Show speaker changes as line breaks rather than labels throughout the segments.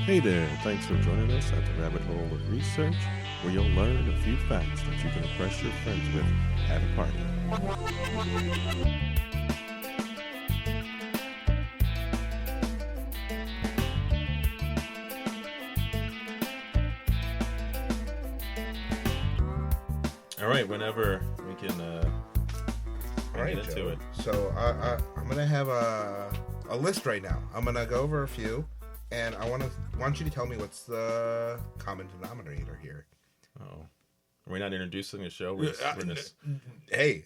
Hey there, thanks for joining us at the Rabbit Hole of Research, where you'll learn a few facts that you can impress your friends with at a party. All right, whenever we can get into
Joe.
it.
So I'm gonna have a list right now. I'm gonna go over a few, and I want you to tell me what's the common denominator here.
Oh, are we not introducing the show?
Hey,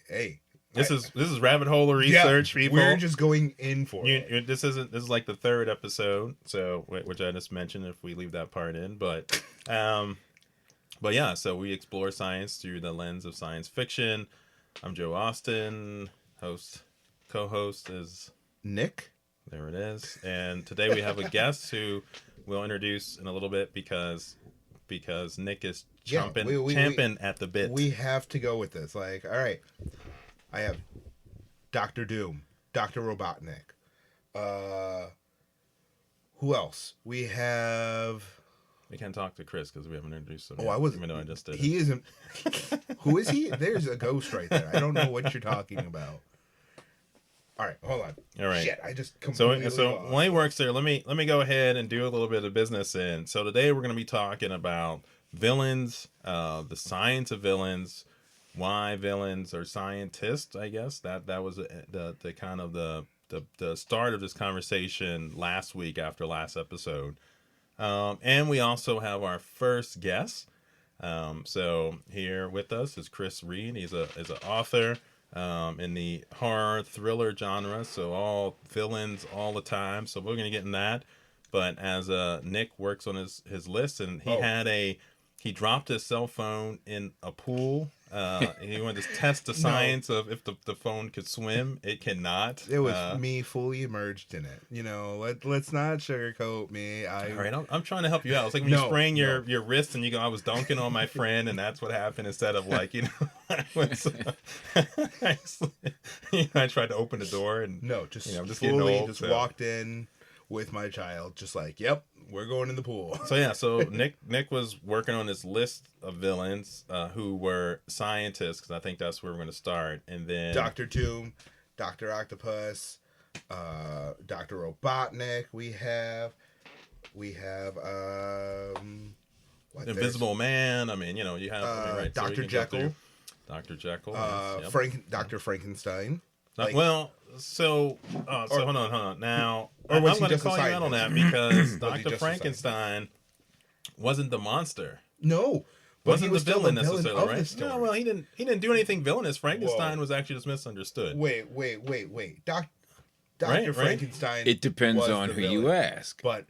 This is Rabbit Hole of Research, people.
We're just going in for it.
This is like the third episode, so which I just mentioned if we leave that part in, but yeah, so we explore science through the lens of science fiction. I'm Joe Austin, co-host is
Nick.
There it is. And today we have a guest who we'll introduce in a little bit because Nick is champing at the bit.
We have to go with this. Like, all right, I have Dr. Doom, Dr. Robotnik. Who else? We have...
We can't talk to Chris because we haven't introduced him.
Oh, I was.
Even though I just did.
He isn't. Who is he? There's a ghost right there. I don't know what you're talking about. All right, hold on.
All right.
Shit, I just completely
So
lost.
while he works there, let me go ahead and do a little bit of business in. So today we're going to be talking about villains, the science of villains, why villains are scientists. I guess that was the kind of the start of this conversation last week after last episode. And we also have our first guest. So here with us is Chris Reed. He's an author in the horror thriller genre. So all villains all the time. So we're going to get in that. But as Nick works on his list, and he dropped his cell phone in a pool. He wanted to test the science of if the phone could swim. It cannot.
It was me fully immersed in it. You know, let's not sugarcoat me.
All right, I'm trying to help you out. It's like when you sprain your wrist and you go, I was dunking on my friend, and that's what happened. Instead of like, I tried to open the door and
just
just
fully
getting old,
walked in with my child, just like, yep, we're going in the pool.
So Nick was working on this list of villains who were scientists, because I think that's where we're going to start. And then
Dr. Doom, Dr. Octopus, Dr. Robotnik. We have
Invisible Man. I mean, you have right,
Dr. Jekyll.
Dr. Jekyll.
Dr. Frankenstein.
So hold on. Now, I'm going to call you out on that because Dr. Frankenstein wasn't the monster.
No,
wasn't the villain necessarily, right?
No,
well, he didn't do anything villainous. Frankenstein was actually just misunderstood.
Wait. Dr. Frankenstein.
It depends on who you ask.
But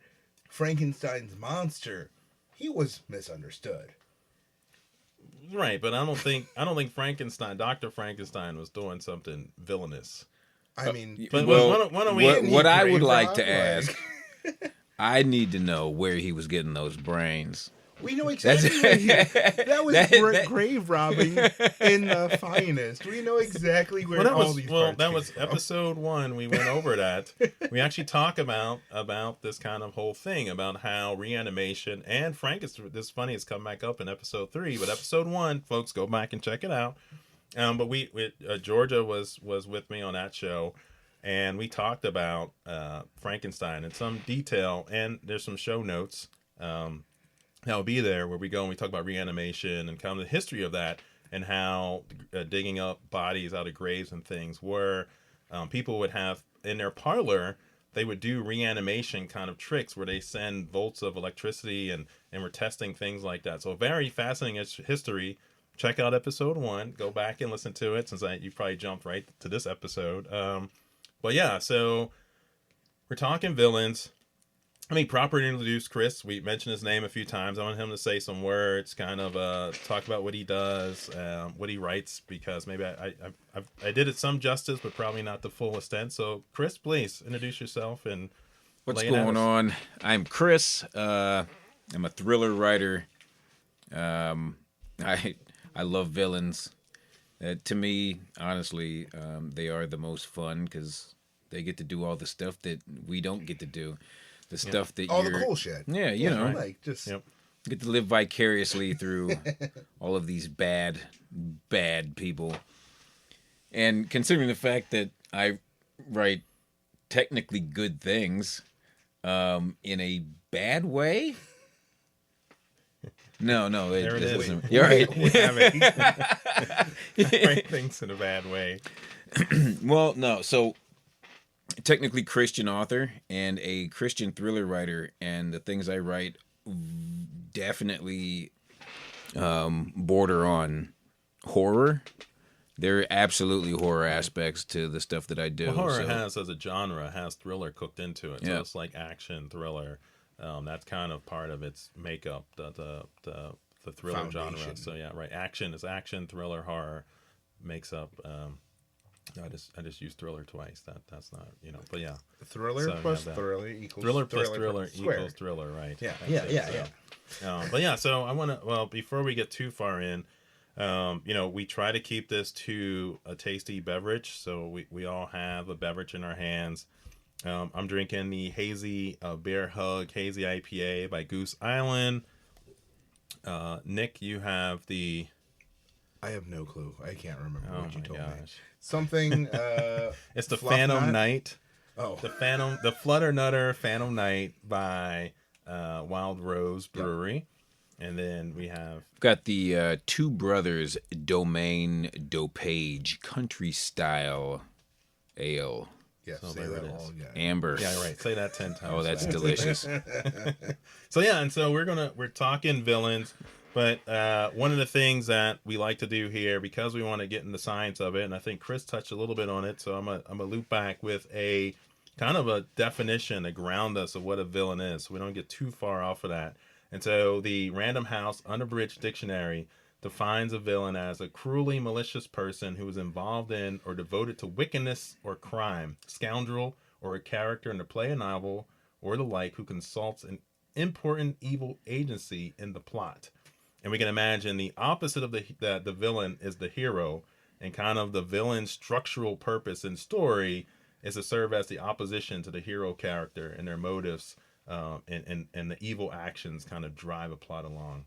Frankenstein's monster, he was misunderstood.
Right, but I don't think Dr. Frankenstein was doing something villainous.
I mean,
but
what I would like to ask, I need to know where he was getting those brains.
We know exactly that was grave robbing in the finest. We know exactly where all these parts
that was episode 1. We went over that. We actually talk about this kind of whole thing about how reanimation and Frankenstein. This funny it's come back up in episode 3, but episode 1, folks, go back and check it out. But Georgia was with me on that show, and we talked about Frankenstein in some detail, and there's some show notes that'll be there where we go and we talk about reanimation and kind of the history of that, and how digging up bodies out of graves and things were people would have in their parlor. They would do reanimation kind of tricks where they send volts of electricity and we're testing things like that. So very fascinating history. Check out episode 1. Go back and listen to it since you probably jumped right to this episode. But yeah, so we're talking villains. I mean, properly introduce Chris. We mentioned his name a few times. I want him to say some words, kind of talk about what he does, what he writes, because maybe I did it some justice, but probably not the full extent. So, Chris, please introduce yourself and
what's going on. I'm Chris. I'm a thriller writer. I love villains. To me, honestly, they are the most fun because they get to do all the stuff that we don't get to do. the stuff that
all
you're...
the cool shit.
Yeah, you know.
Like, just...
Yep.
Get to live vicariously through all of these bad people. And considering the fact that I write technically good things in a bad way... No,
There it is.
You're right.
We have it. Write things in a bad way.
Well, no. So, technically Christian author and a Christian thriller writer, and the things I write definitely border on horror. There are absolutely horror aspects to the stuff that I do.
Well, horror has, as a genre, has thriller cooked into it. So it's like action, thriller. That's kind of part of its makeup, the thriller
Foundation.
genre. So yeah, right. Action is action, thriller, horror makes up. I just used thriller twice. That's not, but yeah.
Thriller plus thriller equals
thriller plus thriller equals thriller, right?
Yeah.
But yeah, so I want to. Well, before we get too far in, we try to keep this to a tasty beverage. So we all have a beverage in our hands. I'm drinking the Hazy Bear Hug Hazy IPA by Goose Island. Nick, you have the...
I have no clue. I can't remember what you told me.
Something... it's the Phantom Night.
Oh.
The Flutter Nutter Phantom Night by Wild Rose Brewery. Yep. And then we have...
Got the Two Brothers Domaine Dopage Country Style Ale.
Yeah,
so
say that all again.
Amber.
Yeah, right. Say that 10 times.
Oh, that's delicious.
So yeah, and so we're talking villains, but one of the things that we like to do here, because we want to get in the science of it, and I think Chris touched a little bit on it, so I'm gonna loop back with a kind of a definition to ground us of what a villain is, so we don't get too far off of that. And so the Random House Unabridged Dictionary defines a villain as a cruelly malicious person who is involved in or devoted to wickedness or crime, scoundrel, or a character in the play, a novel, or the like, who consults an important evil agency in the plot. And we can imagine the opposite of the villain is the hero, and kind of the villain's structural purpose in story is to serve as the opposition to the hero character, and their motives and the evil actions kind of drive a plot along.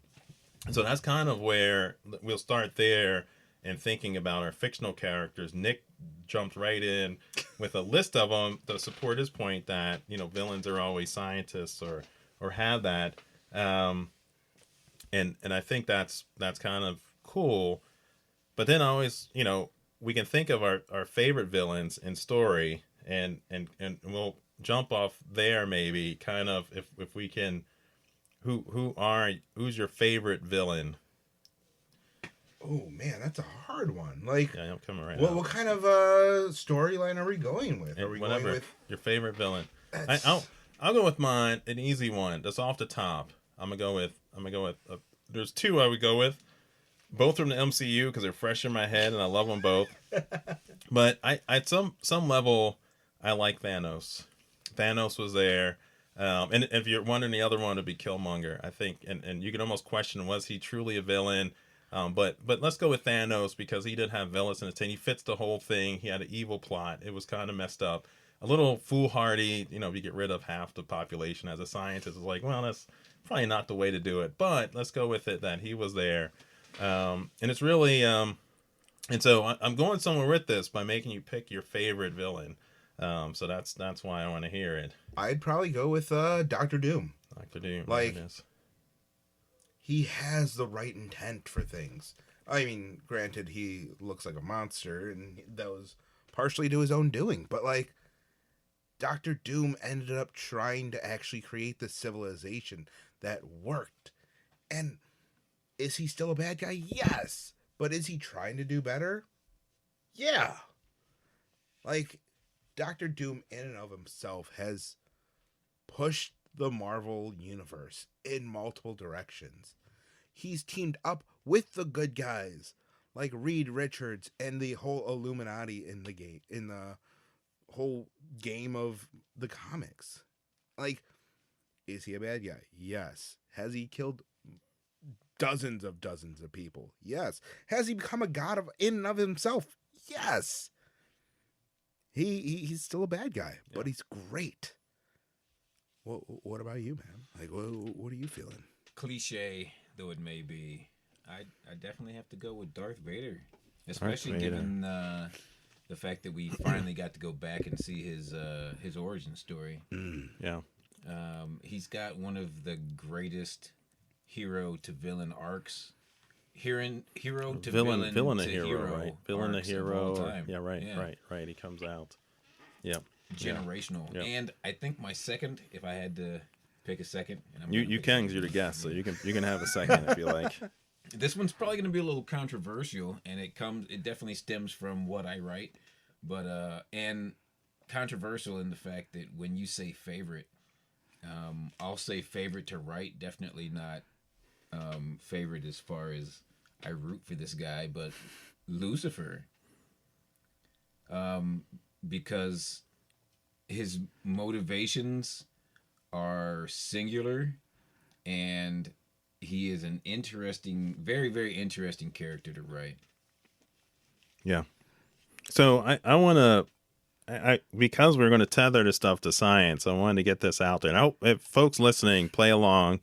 So that's kind of where we'll start there, and thinking about our fictional characters. Nick jumped right in with a list of them to support his point that, villains are always scientists or have that. And I think that's kind of cool. But then always, we can think of our favorite villains in story, and we'll jump off there maybe, kind of, if we can. Who's your favorite villain?
Oh man, that's a hard one. Like,
yeah, I'm coming right.
What kind of storyline are we going with? Are we going with
your favorite villain? I'll go with mine, an easy one that's off the top. I'm gonna go with. There's two I would go with, both from the MCU because they're fresh in my head and I love them both. But I at some level I like Thanos. Thanos was there. And if you're wondering, the other one would be Killmonger, I think, and you can almost question, was he truly a villain? But let's go with Thanos, because he did have villains in his team. He fits the whole thing. He had an evil plot. It was kind of messed up, a little foolhardy. If you get rid of half the population as a scientist, it's like, well, that's probably not the way to do it. But let's go with it that he was there, and it's really and so I'm going somewhere with this by making you pick your favorite villain. So that's why I want to hear it.
I'd probably go with Dr. Doom.
Dr. Doom.
Like, he has the right intent for things. I mean, granted, he looks like a monster, and that was partially to his own doing. But, like, Dr. Doom ended up trying to actually create the civilization that worked. And is he still a bad guy? Yes. But is he trying to do better? Yeah. Like, Dr. Doom in and of himself has pushed the Marvel universe in multiple directions. He's teamed up with the good guys like Reed Richards and the whole Illuminati in the whole game of the comics. Like, is he a bad guy? Yes. Has he killed dozens of people? Yes. Has he become a god in and of himself? Yes. He's still a bad guy, but he's great. What about you, man? Like, what are you feeling?
Cliche though it may be, I definitely have to go with Darth Vader, especially given the fact that we finally got to go back and see his origin story.
Yeah.
He's got one of the greatest hero to villain arcs. Hero to villain
to
to
hero, right? Villain to
arcs of
hero.
all time.
Yeah, right. He comes out. Yep.
Generational.
Yep.
And I think my second, if I had to pick a second, and
You can, because you're the guest, so you can have a second if you like.
This one's probably going to be a little controversial, and it definitely stems from what I write, but and controversial in the fact that when you say favorite, I'll say favorite to write, definitely not favorite as far as I root for this guy, but Lucifer, because his motivations are singular, and he is an interesting, very, very interesting character to write.
Yeah. So I want to, because we're going to tether this stuff to science, I wanted to get this out there. And I hope if folks listening, play along,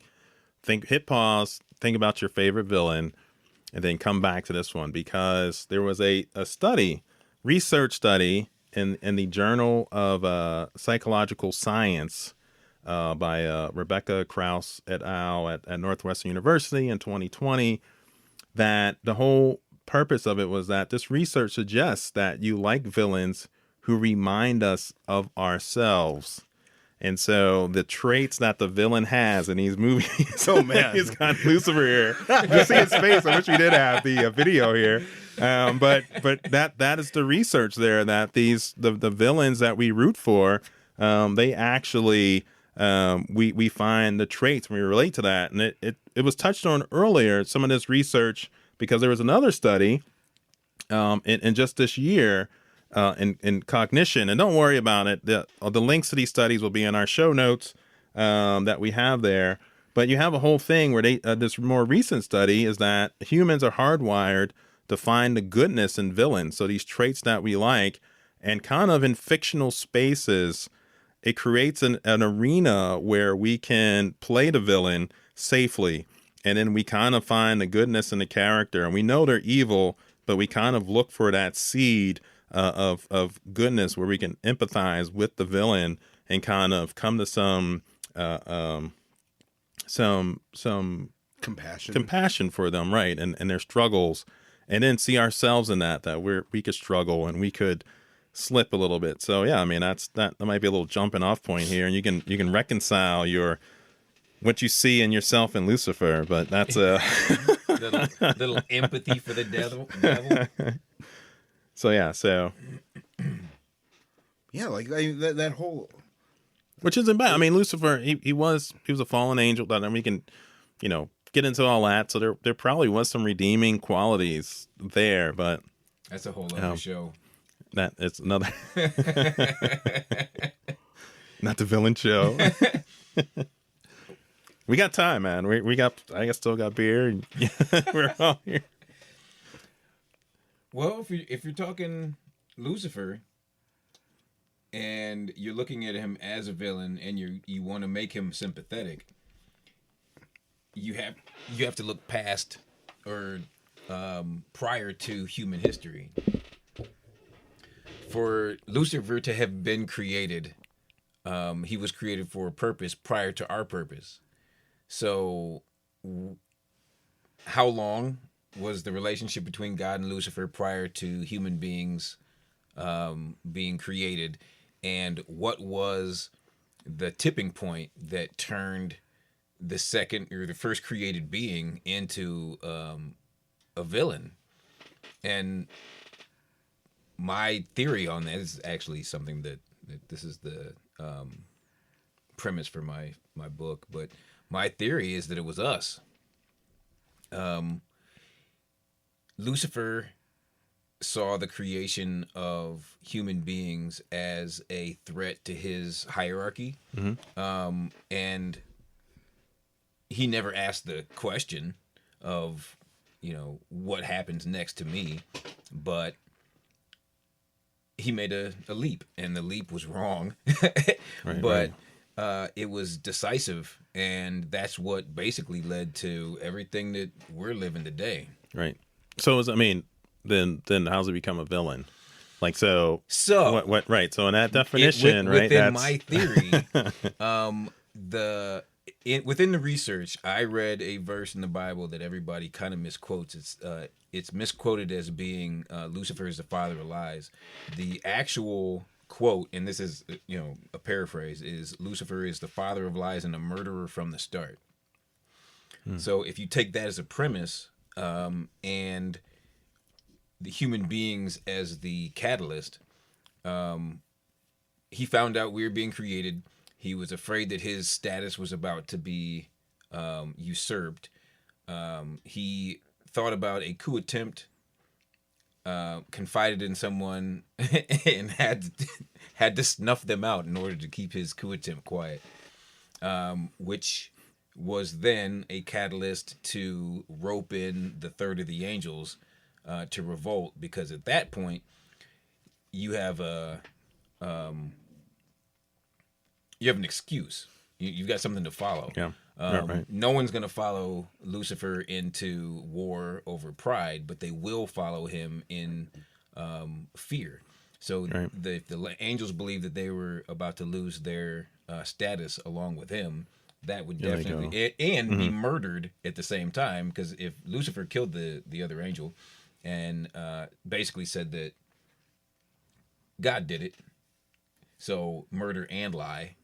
hit pause, think about your favorite villain, and then come back to this one, because there was a research study in the Journal of Psychological Science by Rebecca Krauss et al. At Northwestern University in 2020, that the whole purpose of it was that this research suggests that you like villains who remind us of ourselves. And so the traits that the villain has in these movies,
Oh man,
he's got Lucifer here. You see his face. I wish we did have the video here. But that is the research there, that the villains that we root for, they actually we find the traits when we relate to that. And it was touched on earlier, some of this research, because there was another study in just this year in cognition. And don't worry about it. The links to these studies will be in our show notes that we have there. But you have a whole thing where this more recent study is that humans are hardwired to find the goodness in villains. So these traits that we like, and kind of in fictional spaces, it creates an arena where we can play the villain safely. And then we kind of find the goodness in the character. And we know they're evil, but we kind of look for that seed of goodness where we can empathize with the villain and kind of come to some compassion for them, right? And their struggles, and then see ourselves in that we could struggle and we could slip a little bit. So yeah, I mean that might be a little jumping off point here, and you can reconcile what you see in yourself in Lucifer, but that's a
little empathy for the devil.
So yeah,
yeah, like that whole,
which isn't bad. I mean, Lucifer, he was a fallen angel, but then we can, get into all that. So there probably was some redeeming qualities there, but
that's a whole other show.
That it's another, not the villain show. We got time, man. I still got beer. And we're all here.
Well, if you're talking Lucifer, and you're looking at him as a villain, and you want to make him sympathetic, you have to look past or prior to human history. For Lucifer to have been created, he was created for a purpose prior to our purpose. So, how long was the relationship between God and Lucifer prior to human beings being created? And what was the tipping point that turned the second or the first created being into a villain? And my theory on that is actually something that this is the premise for my book, but my theory is that it was us. Lucifer saw the creation of human beings as a threat to his hierarchy. Mm-hmm. And he never asked the question of, what happens next to me, but he made a leap, and the leap was wrong. But it was decisive, and that's what basically led to everything that we're living today.
Right. So I mean, then how's it become a villain? Like so.
So
what? Right. So in that definition, right?
Within
That's
my theory, within the research, I read a verse in the Bible that everybody kind of misquotes. It's misquoted as being Lucifer is the father of lies. The actual quote, and this is a paraphrase, is Lucifer is the father of lies and a murderer from the start. So if you take that as a premise, and the human beings as the catalyst, he found out we were being created. He was afraid that his status was about to be usurped. He thought about a coup attempt, confided in someone, and had to snuff them out in order to keep his coup attempt quiet, which was then a catalyst to rope in the third of the angels to revolt, because at that point you have an excuse. You've got something to follow.
Yeah. Right.
No one's going to follow Lucifer into war over pride, but they will follow him in fear. So the angels believed that they were about to lose their status along with him. That would definitely be murdered at the same time, because if Lucifer killed the other angel and basically said that God did it, so murder and lie,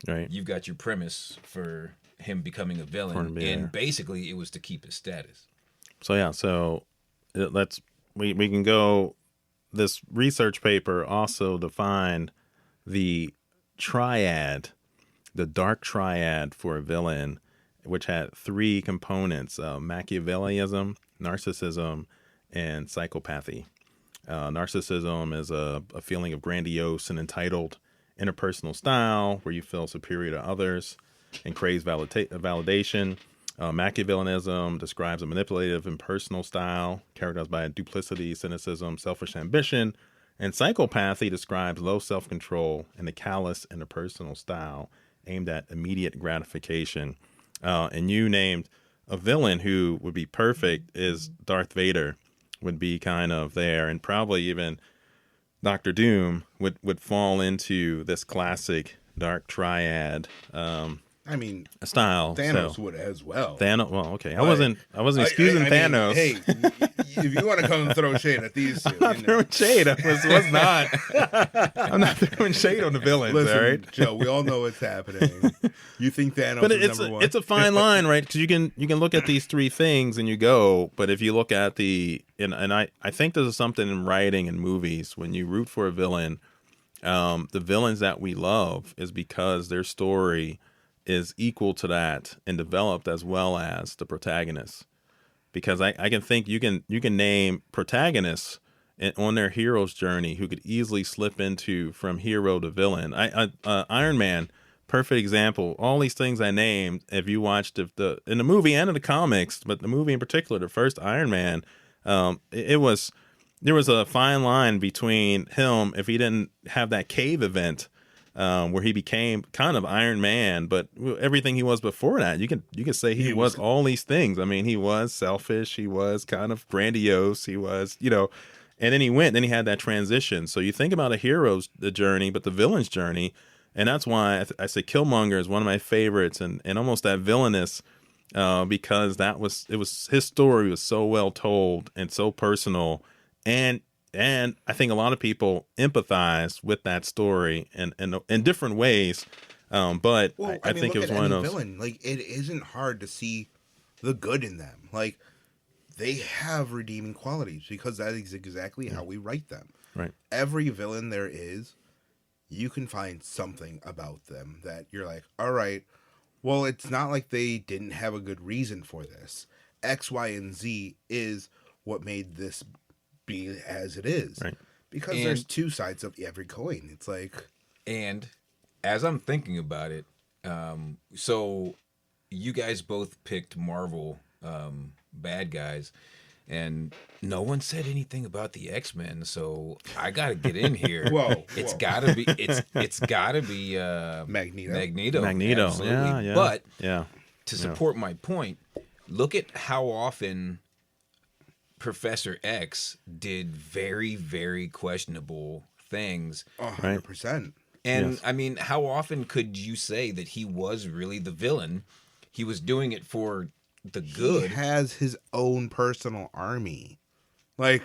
right,
you've got your premise for him becoming a villain, and basically it was to keep his status.
So we can go. This research paper also defined the triad, the dark triad for a villain, which had three components: Machiavellism, narcissism, and psychopathy. Narcissism is a feeling of grandiose and entitled interpersonal style where you feel superior to others and craves validation. Machiavellianism describes a manipulative, impersonal style characterized by duplicity, cynicism, selfish ambition. And psychopathy describes low self-control and a callous interpersonal style aimed at immediate gratification. And you named a villain who would be perfect is Darth Vader, would be kind of there, and probably even Doctor Doom would fall into this classic dark triad style.
Thanos would as well.
Thanos. Well, okay. I wasn't excusing Thanos.
Hey, if you want to come and throw shade at these two,
I'm not throwing shade. I was not. I'm not throwing shade on the villains.
Listen,
all right,
Joe. We all know what's happening. You think Thanos
but
is number one?
It's a fine line, right? Because you can look at these three things and you go. But if you look at and I think this is something in writing and movies, when you root for a villain, the villains that we love is because their story is equal to that and developed as well as the protagonist. Because I can think you can name protagonists on their hero's journey who could easily slip into from hero to villain. Iron Man, perfect example. All these things I named, if you watched in the movie and in the comics, but the movie in particular, the first Iron Man, there was a fine line between him, if he didn't have that cave event, where he became kind of Iron Man, but everything he was before that, you could say he was all these things. I mean, he was selfish, he was kind of grandiose, he was, and then he had that transition. So you think about a hero's journey, but the villain's journey, and that's why I say Killmonger is one of my favorites, and almost that villainous, because his story was so well told and so personal, and I think a lot of people empathize with that story in different ways. But I think it was one of those.
Villain. Like, it isn't hard to see the good in them. Like, they have redeeming qualities because that is exactly how we write them.
Right.
Every villain there is, you can find something about them that you're like, all right, well, it's not like they didn't have a good reason for this. X, Y, and Z is what made this be as it is,
right?
Because there's two sides of every coin. It's like,
and as I'm thinking about it, so you guys both picked Marvel bad guys. And no one said anything about the X-Men, so I gotta get in here. It's gotta be
Magneto.
Magneto, absolutely. But
yeah.
to support my point, look at how often Professor X did very, very questionable things.
100%.
And
Yes.
I mean, how often could you say that he was really the villain? He was doing it for the good.
He has his own personal army. Like,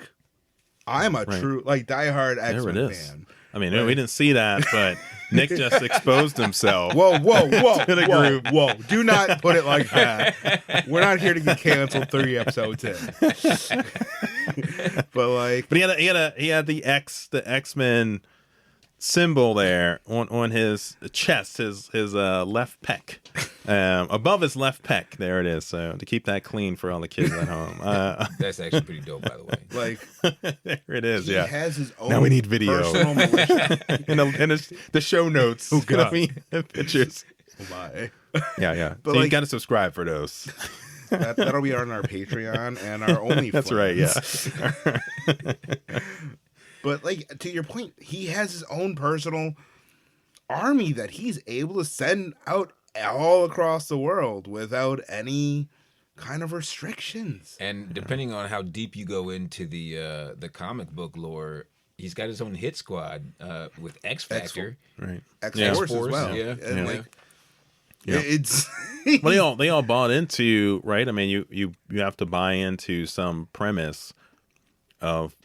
I'm a true, like, diehard X-Men fan.
I mean, we didn't see that, but Nick just exposed himself.
Whoa,
to the group.
whoa. Do not put it like that. We're not here to get canceled 3 episodes in. But
he had the X-Men symbol there on his chest, his left pec, above his left pec. There it is. So to keep that clean for all the kids at home.
That's actually pretty dope, by the way.
Like,
there it is.
He has his own.
Now we need video.
Personal militia.
in the show notes.
Oh God.
Pictures.
Oh my.
Yeah.
But
So you got to subscribe for those.
That'll be on our Patreon and our OnlyFans.
That's right. Yeah.
But like, to your point, he has his own personal army that he's able to send out all across the world without any kind of restrictions.
And depending on how deep you go into the comic book lore, he's got his own hit squad with X Factor,
Right.
X-Force as well.
Yeah.
And
Yeah.
like,
Yeah.
it's
Well, they all bought into, right? I mean, you have to buy into some premise of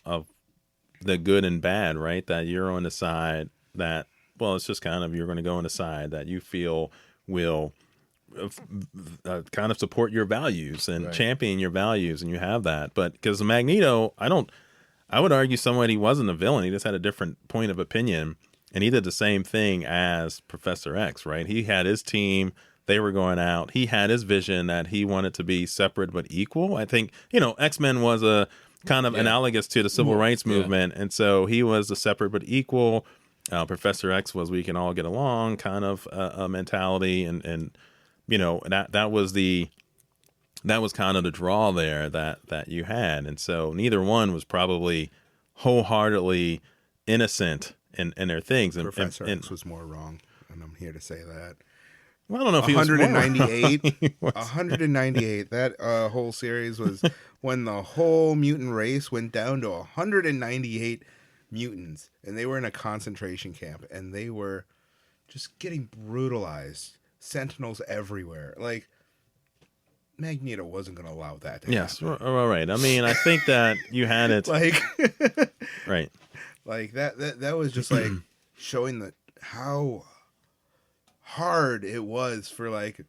the good and bad, right? That you're on the side that, well, it's just kind of, you're going to go on the side that you feel will kind of support your values and champion your values, and you have that. But because Magneto, I would argue somewhat he wasn't a villain. He just had a different point of opinion, and he did the same thing as Professor X, right? He had his team. They were going out. He had his vision that he wanted to be separate but equal. I think, X-Men was a kind of analogous to the civil rights movement. And so he was the separate but equal. Professor X was we can all get along kind of a mentality. And that was kind of the draw there that you had. And so neither one was probably wholeheartedly innocent in their things.
Professor X was more wrong, and I'm here to say that.
Well, I don't know if he was
198. 198. That whole series was when the whole mutant race went down to 198 mutants, and they were in a concentration camp, and they were just getting brutalized. Sentinels everywhere. Like, Magneto wasn't going to allow that to happen.
All right. I mean, I think that you had it
Like,
right.
like that was just like showing that how hard it was for like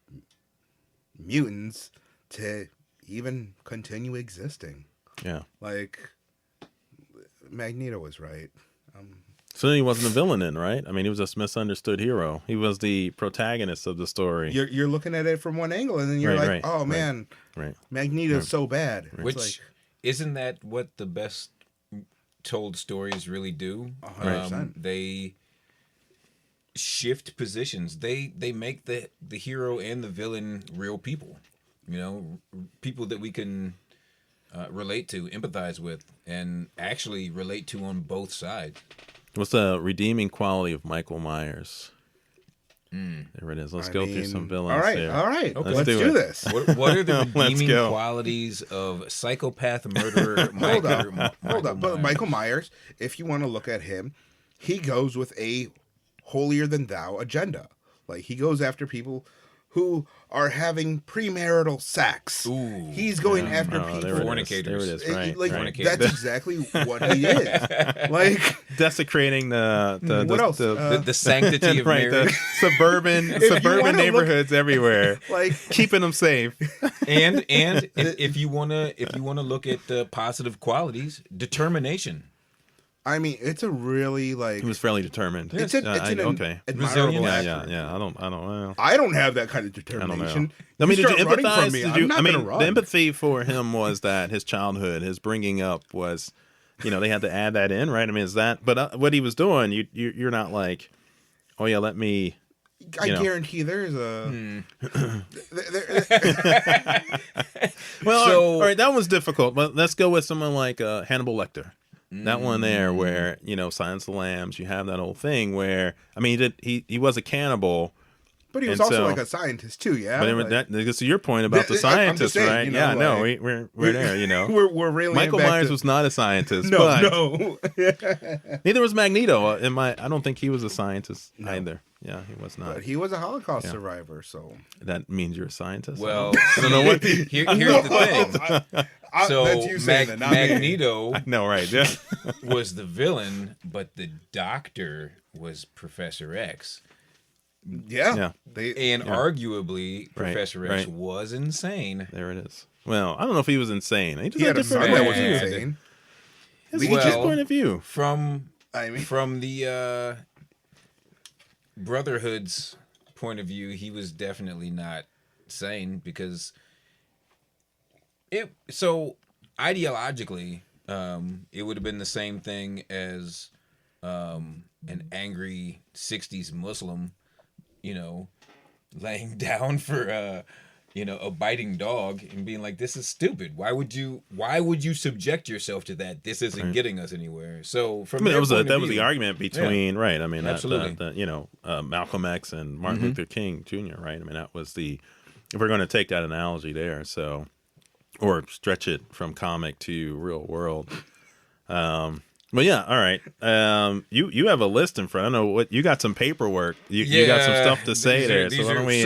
mutants to even continue existing.
Yeah.
Like, Magneto was right.
So he wasn't a villain then, right? I mean, he was a misunderstood hero. He was the protagonist of the story.
You're looking at it from one angle, and then you're oh man, Magneto's so bad.
Which
like,
isn't that what the best told stories really do?
100%.
They shift positions. They make the hero and the villain real people. People that we can relate to, empathize with, and actually relate to on both sides.
What's the redeeming quality of Michael Myers? There it is. Let's go through some villains.
All right,
here.
all right.
Okay.
Let's do this.
What are the
Let's
redeeming
go.
qualities of psychopath murderer
Hold up. But Michael Myers, if you want to look at him, he goes with a holier than thou agenda. Like, he goes after people who are having premarital sex.
Ooh.
He's going after people.
Fornicators.
There it is. Right.
Like, that's exactly what he is. Like,
Desecrating the
what else?
The sanctity of
right,
marriage.
the suburban neighborhoods everywhere.
like,
Keeping them safe.
and if you wanna look at the positive qualities, determination.
I mean, it's a really like.
He was fairly determined.
It's an
okay.
admirable
Resilient.
actor.
Yeah. Well,
I don't have that kind of
I don't
determination.
know. I mean, did you
start running
empathize?
from me, I'm not gonna run.
The empathy for him was that his childhood, his bringing up was, they had to add that in, right? I mean, is that? But what he was doing, you're not like, oh yeah, let me
I
you know.
guarantee there's a.
Well,
So-
all right, that was difficult, but let's go with someone like Hannibal Lecter. That one there, where Silence of the Lambs, you have that whole thing where he was a cannibal,
But he was
And
also
so-
like a scientist too, yeah.
but
Like,
that gets to your point about the
I'm just
scientist,
saying,
right?
you know,
Yeah, no,
like-
we're there.
we're really
Michael Myers was not a scientist,
no,
but
no.
neither was Magneto. I don't think he was a scientist either. Yeah, he was not.
But he was a Holocaust survivor, so
That means you're a scientist.
Well,
I don't know what.
here's the thing. So
that's you saying that, not me.
Magneto
No, right? Yeah.
was the villain, but the doctor was Professor X.
Yeah.
Yeah.
And arguably,
Right,
Professor X
right.
was insane.
There it is. Well, I don't know if he was insane. He just
He had a
different
son that was
Yeah.
insane.
It's
Well-
his point of view.
From
I mean,
the Brotherhood's point of view, he was definitely not sane because ideologically, it would have been the same thing as an angry 60s Muslim, laying down for a biting dog and being like, this is stupid. Why would you subject yourself to that? This isn't getting us anywhere. So from
That
their
was
point of
the
view-
argument between right. I mean,
Absolutely.
Malcolm X and Martin Luther King Jr. Right. I mean, that was if we're going to take that analogy there, so or stretch it from comic to real world. But yeah, all right. You have a list in front. I know what you got. Some paperwork. You got some stuff to say there. So why don't we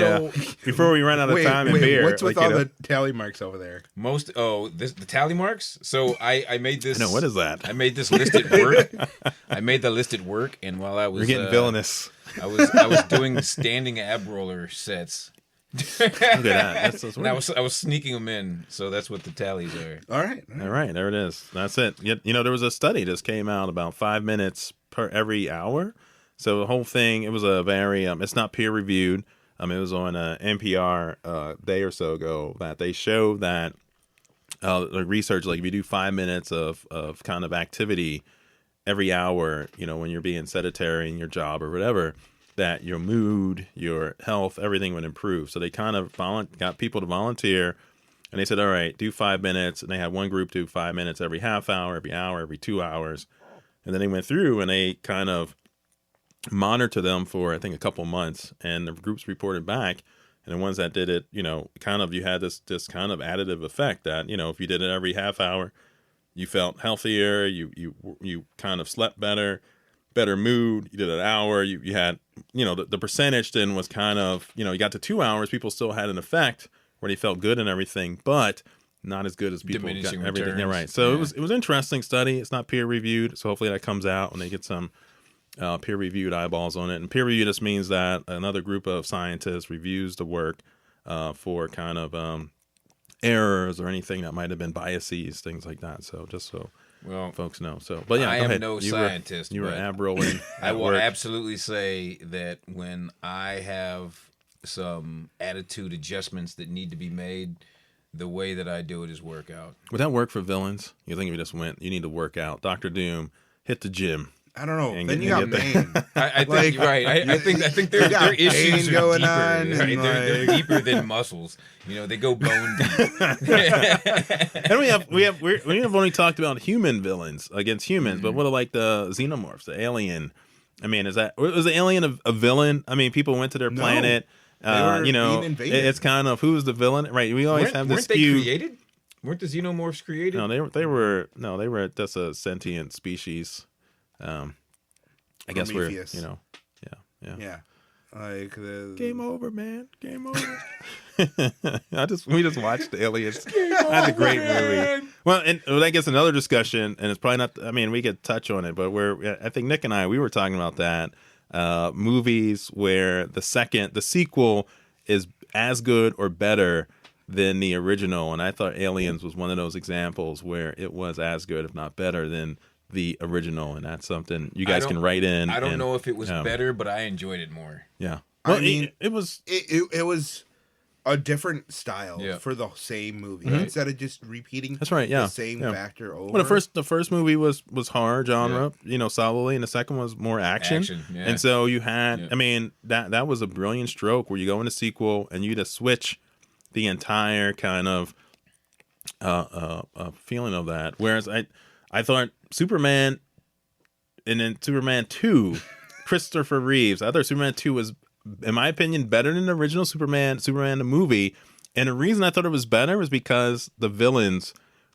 before we run out of time and beer?
What's with all the tally marks over there?
the tally marks. So I made this.
No, what is that?
I made this list at work. I made the list at work, and while I was
You're getting villainous.
I was doing standing ab roller sets.
Look at that. That's
And I was sneaking them in, so that's what the tallies are.
All right.
All right, there it is. That's it. There was a study just came out about 5 minutes per every hour. So the whole thing, it was a very, it's not peer reviewed. It was on NPR a day or so ago that they showed that the research, like if you do 5 minutes of kind of activity every hour, when you're being sedentary in your job or whatever, that your mood, your health, everything would improve. So they kind of got people to volunteer, and they said, all right, do 5 minutes. And they had one group do 5 minutes every half hour, every 2 hours. And then they went through and they kind of monitored them for, I think, a couple months. And the groups reported back. And the ones that did it, kind of, you had this kind of additive effect that, if you did it every half hour, you felt healthier, you kind of slept better mood. You did an hour, you had, the percentage then was kind of, you got to 2 hours, people still had an effect where they felt good and everything, but not as good as people got
Diminishing
everything. Yeah,
returns.
right. So
Yeah.
it was an interesting study. It's not peer reviewed, so hopefully that comes out when they get some peer reviewed eyeballs on it. And peer review just means that another group of scientists reviews the work for kind of errors or anything that might have been biases, things like that. So just so folks know. So, but yeah,
I
go
am
ahead.
no scientist.
You were
but
ab-rolling.
I will
work.
absolutely say that when I have some attitude adjustments that need to be made, the way that I do it is work out.
Would that work for villains? You think if you just went, you need to work out. Dr. Doom, hit the gym.
I don't know.
And
Then
get-
you got
and get
Bane.
I think
Like,
you're right. I think
you got
their issues
pain
are
going
deeper.
on
Right?
and
They're
like-
deeper than muscles. They go bone deep.
And we've only talked about human villains against humans, but what are like the xenomorphs, the alien? I mean, was the alien a villain? I mean, people went to their
No.
planet.
were being invaded.
It's kind of who's the villain, right? We always have this
Weren't they
feud.
created? Weren't the xenomorphs created?
No, they were just a sentient species. I guess
Prometheus.
yeah.
Yeah. Like the
Game over, man. Game over. We just watched Aliens. That's a great movie. Well, and I guess another discussion, and it's probably not. I mean, we could touch on it, but I think Nick and we were talking about that movies where the sequel is as good or better than the original, and I thought Aliens was one of those examples where it was as good, if not better, than the original, and that's something you guys can write in.
I don't
and,
know if it was better, but I enjoyed it more.
Yeah.
I
Well,
mean,
it was.
it was a different style
Yeah.
for the same movie
Mhm.
instead of just repeating
That's right. Yeah.
the same
Yeah.
factor over.
Well, the first movie was horror genre, solidly, and the second was more action.
Yeah.
And so you had,
Yeah.
I mean, that was a brilliant stroke where you go in a sequel and you just switch the entire kind of feeling of that. Whereas I thought Superman, and then Superman 2, Christopher Reeves, I thought Superman 2 was, in my opinion, better than the original Superman the movie. And the reason I thought it was better was because the villains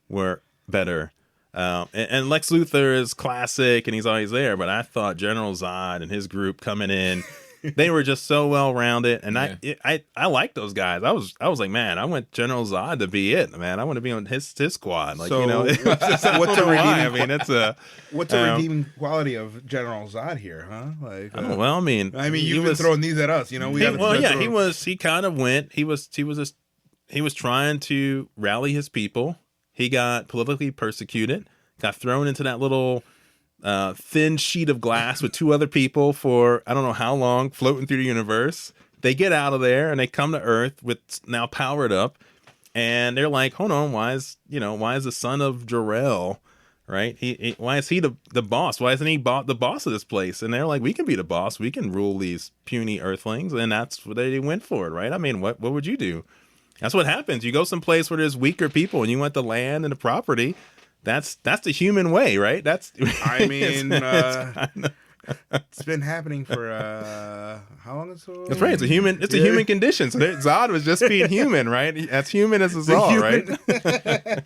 were better. And Lex Luthor is classic and he's always there, but I thought General Zod and his group coming in, they were just so well rounded. And I like those guys. I was like, man, I want General Zod to be it, man. I want to be on his squad. Like,
So,
it was just, what's the
redeeming-
I mean, it's a
What's the redeeming quality of General Zod here, huh? Like,
well, I mean,
you've been throwing these at us,
he was trying to rally his people. He got politically persecuted, got thrown into that little thin sheet of glass with two other people for I don't know how long, floating through the universe. They get out of there and they come to Earth with now powered up, and they're like, hold on, why is the son of Jor-El, right? Why is he the boss? Why isn't he the boss of this place? And they're like, we can be the boss. We can rule these puny Earthlings, and that's what they went for it, right? I mean, what would you do? That's what happens. You go someplace where there's weaker people, and you want the land and the property. That's the human way, right? That's.
I mean, it's been happening for how long?
That's right. It's a human. It's a human condition. So Zod was just being human, right? As human as us all, right?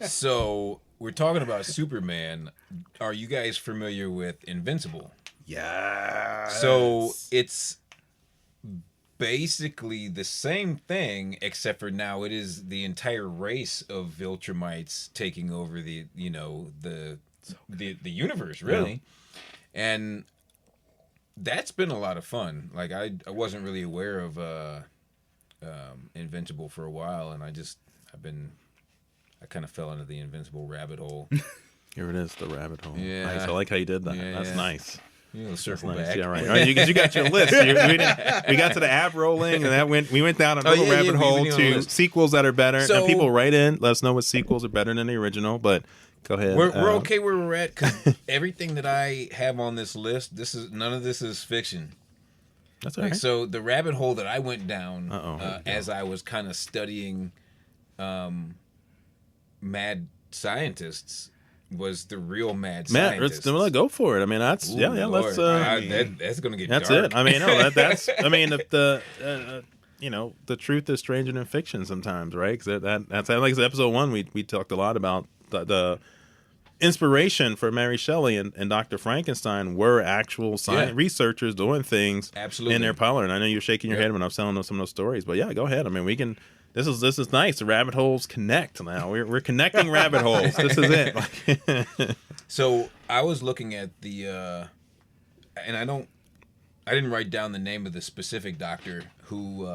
So we're talking about Superman. Are you guys familiar with Invincible?
Yeah.
So it's basically the same thing, except for now it is the entire race of Viltrumites taking over the universe, really. And that's been a lot of fun. Like I wasn't really aware of Invincible for a while, and I kind of fell into the Invincible rabbit hole.
Here it is, the rabbit hole.
Yeah.
Nice. I like how you did that.
Yeah,
That's
yeah.
nice.
Circle
Nice.
back.
Yeah, right. All right, you got your list. We got to the app rolling, and we went down a little rabbit hole to sequels that are better.
So,
and people write in, let us know what sequels are better than the original. But go ahead.
We're okay where we're at because everything that I have on this list, none of this is fiction.
That's all right.
So the rabbit hole that I went down
Uh-oh.
as I was kind of studying mad scientists was the real mad scientists.
Let's go for it. I mean, that's
Ooh,
Lord.
Let's. That's gonna get.
That's
dark.
it. I mean, no, that's. I mean, the the truth is stranger than fiction sometimes, right? Because that's like episode 1. We talked a lot about the inspiration for Mary Shelley and Dr. Frankenstein were actual science researchers doing things in their parlor. And I know you're shaking your head when I'm telling some of those stories, but yeah, go ahead. I mean, we can. This is nice. The rabbit holes connect now. We're connecting rabbit holes. This is it.
So I was looking at the, and I didn't write down the name of the specific doctor who,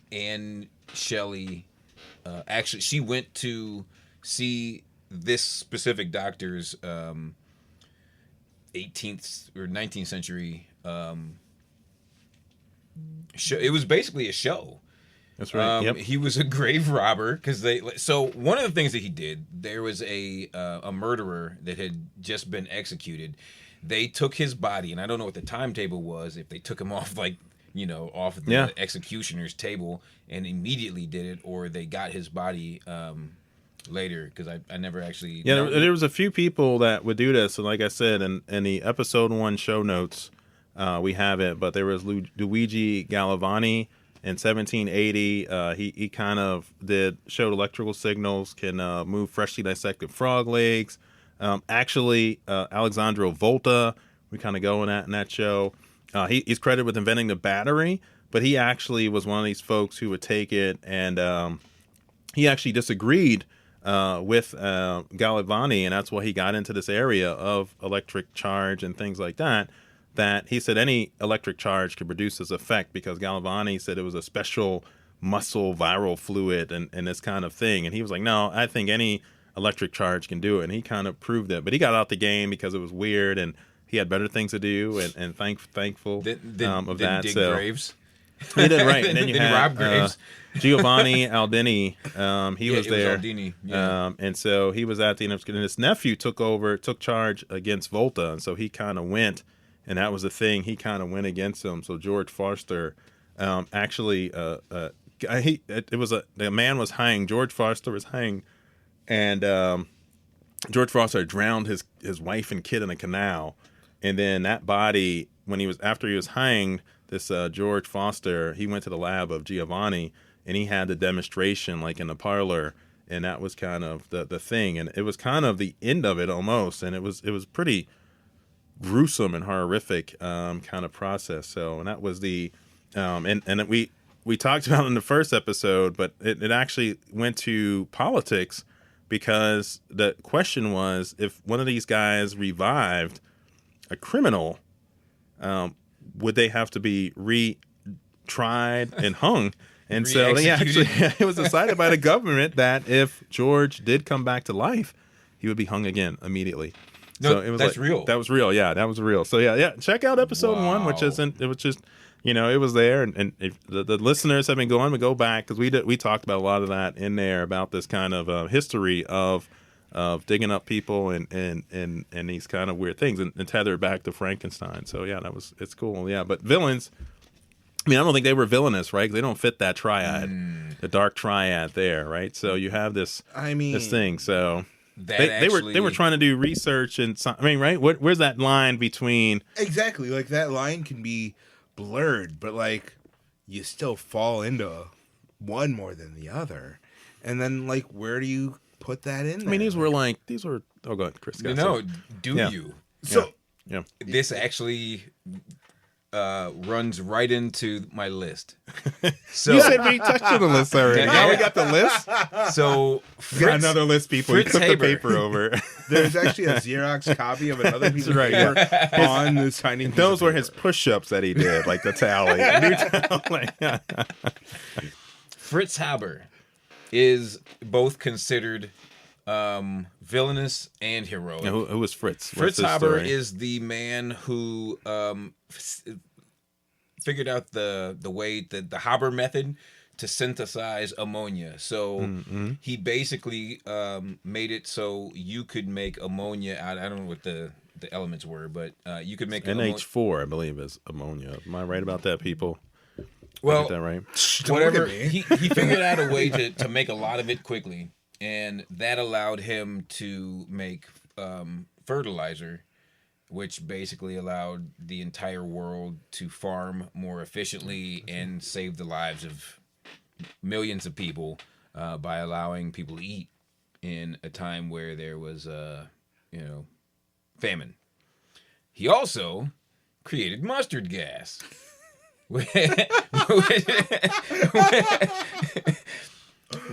Anne Shelley, actually she went to see this specific doctor's 18th or 19th century show. It was basically a show.
That's right. Yep.
He was a grave robber so one of the things that he did, there was a murderer that had just been executed. They took his body, and I don't know what the timetable was, if they took him off off the executioner's table and immediately did it, or they got his body later, because I never actually.
Yeah, there was a few people that would do this, and like I said, in the episode 1 show notes, we have it. But there was Luigi Galvani in 1780. He kind of showed electrical signals, can move freshly dissected frog legs. Actually, Alessandro Volta, we kind of go in that show. He's credited with inventing the battery, but he actually was one of these folks who would take it, and he actually disagreed with Galvani, and that's why he got into this area of electric charge and things like that. That he said any electric charge could produce this effect, because Galvani said it was a special muscle viral fluid and this kind of thing. And he was like, no, I think any electric charge can do it. And he kind of proved it. But he got out the game because it was weird and he had better things to do, and thankful of that.
Dig
So
graves.
He did, right. And then you
Then he
had
robbed Graves.
Giovanni Aldini. He was
it
there.
Was Aldini. Yeah.
And so he was at the end of and his nephew took charge against Volta. And so he kind of went, and that was the thing. He kind of went against him. So George Foster actually, the man was hanged. George Foster was hanged. And George Foster drowned his wife and kid in a canal. And then that body, after he was hanged, this George Foster, he went to the lab of Giovanni, and he had the demonstration like in the parlor, and that was kind of the thing, and it was kind of the end of it almost, and it was pretty gruesome and horrific kind of process. So, and that was the and we talked about it in the first episode, but it actually went to politics, because the question was, if one of these guys revived a criminal, would they have to be retried and hung? And so it was decided by the government that if George did come back to life, he would be hung again immediately.
No,
so it was
that's real.
That was real. Yeah, that was real. So yeah. Check out episode 1, which isn't. It was just, it was there, and if the listeners have been going to go back, because we talked about a lot of that in there, about this kind of history of digging up people and these kind of weird things, and tether it back to Frankenstein. So yeah, it's cool. Yeah, but villains, I mean, I don't think they were villainous, right? 'Cause they don't fit that triad, the dark triad there, right? So you have this thing. So they were trying to do research, and right? Where's that line between
exactly, like that line can be blurred, but like you still fall into one more than the other, and then like where do you put that in there?
I mean, these were oh, go ahead, Chris.
You
so
this actually runs right into my list. So
you said we touched on the list already. Now we got the list.
So
Got another list, people.
Fritz
Flip the
Haber.
paper over.
there's actually a Xerox copy of another piece of
Right,
paper on this tiny piece
Those
of
were
paper.
his push-ups that he did, like the tally.
Fritz Haber is both considered villainous and heroic.
Who was Fritz?
Fritz Haber is the man who figured out the way that the Haber method to synthesize ammonia. So he basically made it so you could make ammonia out. I don't know what the elements were, but you could make
NH4, I believe, is ammonia. Am I right about that, people?
Well,
Get that right?
Whatever. He figured out a way to make a lot of it quickly, and that allowed him to make fertilizer, which basically allowed the entire world to farm more efficiently and save the lives of millions of people by allowing people to eat in a time where there was famine. He also created mustard gas.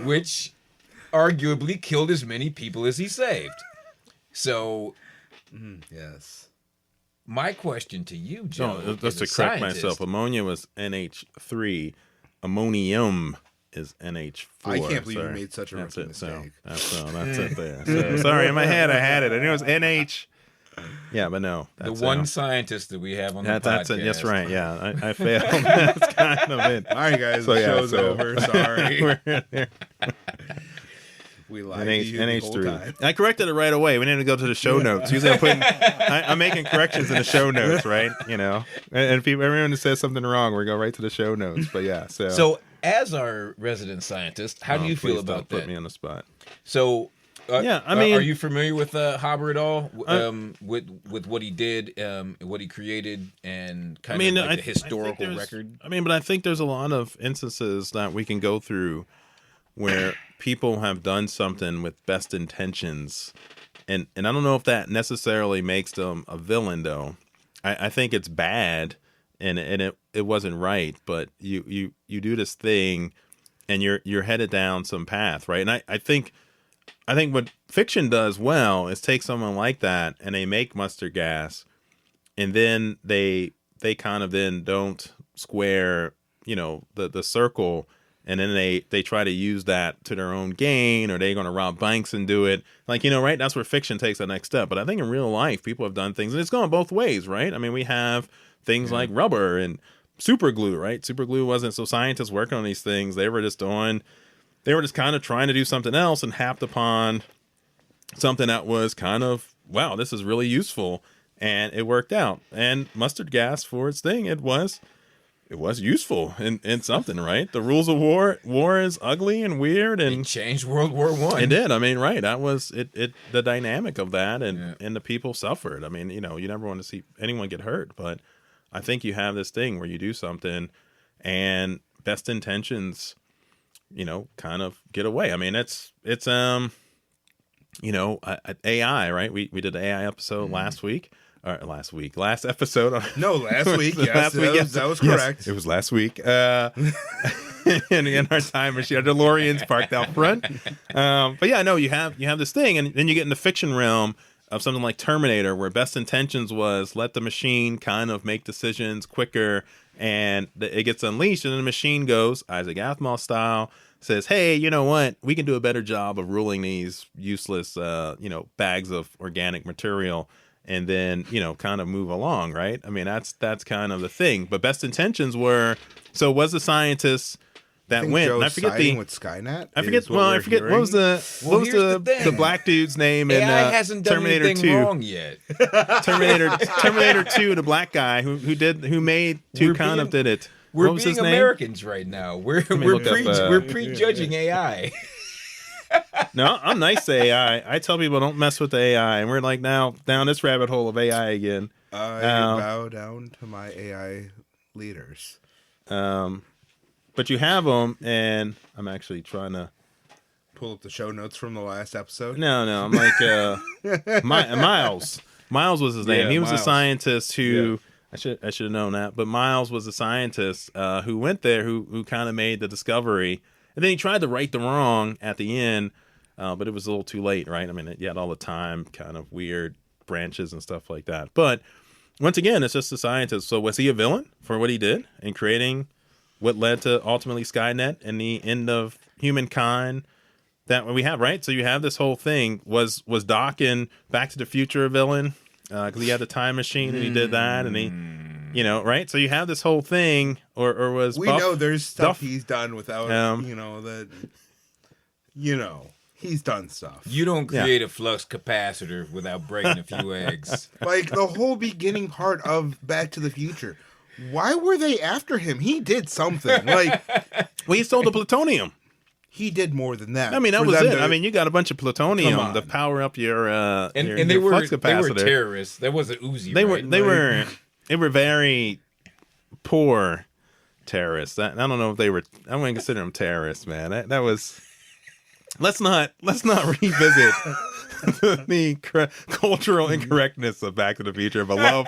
Which arguably killed as many people as he saved. So,
yes.
My question to you, Joe,
No, just to correct myself, ammonia was NH3, ammonium is NH4.
I can't believe
Sorry.
you made such a rookie mistake.
That's it there. So, sorry, in my head I had it. I knew it was NH. Yeah, but no.
The one scientist that we have on the podcast.
That's it. That's right. Yeah, I failed. That's kind of it.
All right, guys. The show's over. Sorry. We lied to you the whole time.
I corrected it right away. We didn't go to the show notes. Usually I'm making corrections in the show notes, right? And if everyone says something wrong, we go right to the show notes. But yeah, so
as our resident scientist, how do you feel about that?
Put me on the spot.
So
yeah, I mean,
are you familiar with Haber at all? With what he did, what he created, and kind of like the historical record.
I mean, but I think there's a lot of instances that we can go through where people have done something with best intentions, and I don't know if that necessarily makes them a villain, though. I think it's bad, and it wasn't right, but you do this thing, and you're headed down some path, right? And I think what fiction does well is take someone like that and they make mustard gas, and then they kind of then don't square, the circle, and then they try to use that to their own gain, or they're going to rob banks and do it. Like, right? That's where fiction takes the next step. But I think in real life, people have done things, and it's gone both ways, right? I mean, we have things like rubber and super glue, right? Super glue wasn't, so scientists working on these things, they were just kind of trying to do something else and happed upon something that was kind of, wow, this is really useful. And it worked out. And mustard gas, for its thing, it was useful in something, right? The rules of war is ugly and weird, and
it changed World War I.
It did. I mean, right. That was it the dynamic of that, and the people suffered. I mean, you never want to see anyone get hurt, but I think you have this thing where you do something and best intentions, kind of get away. I mean, it's AI, right? We did an AI episode last episode.
No, last week. Yes, that was correct.
Yes, it was last week. In our time machine, our DeLorean's parked out front. But yeah, no, you have this thing, and then you get in the fiction realm of something like Terminator, where best intentions was let the machine kind of make decisions quicker, and it gets unleashed, and then the machine goes, Isaac Asimov style, says, hey, you know what? We can do a better job of ruling these useless, bags of organic material, and then, kind of move along, right? I mean, that's kind of the thing. But best intentions were, so was the scientist that went,
Joe's
and I forget
with Skynet.
I forget what was the black dude's name in
AI hasn't done
Terminator
anything
2
wrong yet.
Terminator 2, the black guy who did it.
We're
what was
being
his name?
Americans right now. We're prejudging AI.
No, I'm nice to AI. I tell people don't mess with the AI, and we're like now down this rabbit hole of AI again.
I bow down to my AI leaders.
But you have them, and I'm actually trying to
pull up the show notes from the last episode.
No, I'm like Miles. Miles was his name. He was a scientist who I should have known that, but Miles was a scientist who went there, who kind of made the discovery. And then he tried to right the wrong at the end, but it was a little too late, right? I mean, you had all the time, kind of weird branches and stuff like that. But once again, it's just a scientist. So was he a villain for what he did in creating what led to ultimately Skynet and the end of humankind that we have, right? So you have this whole thing. Was Doc in Back to the Future a villain? Because he had the time machine and he did that, and he... right? So you have this whole thing, or was
we know there's stuff he's done without, he's done stuff.
You don't create a flux capacitor without breaking a few eggs.
Like the whole beginning part of Back to the Future. Why were they after him? He did something. Like,
well, he stole the plutonium.
He did more than that.
I mean, that was it. I mean, you got a bunch of plutonium to power up your your flux capacitor.
They were terrorists. That wasn't Uzi.
They were very poor terrorists. I don't know if they were. I wouldn't consider them terrorists, man. That was. Let's not revisit the cultural incorrectness of Back to the Future, of a love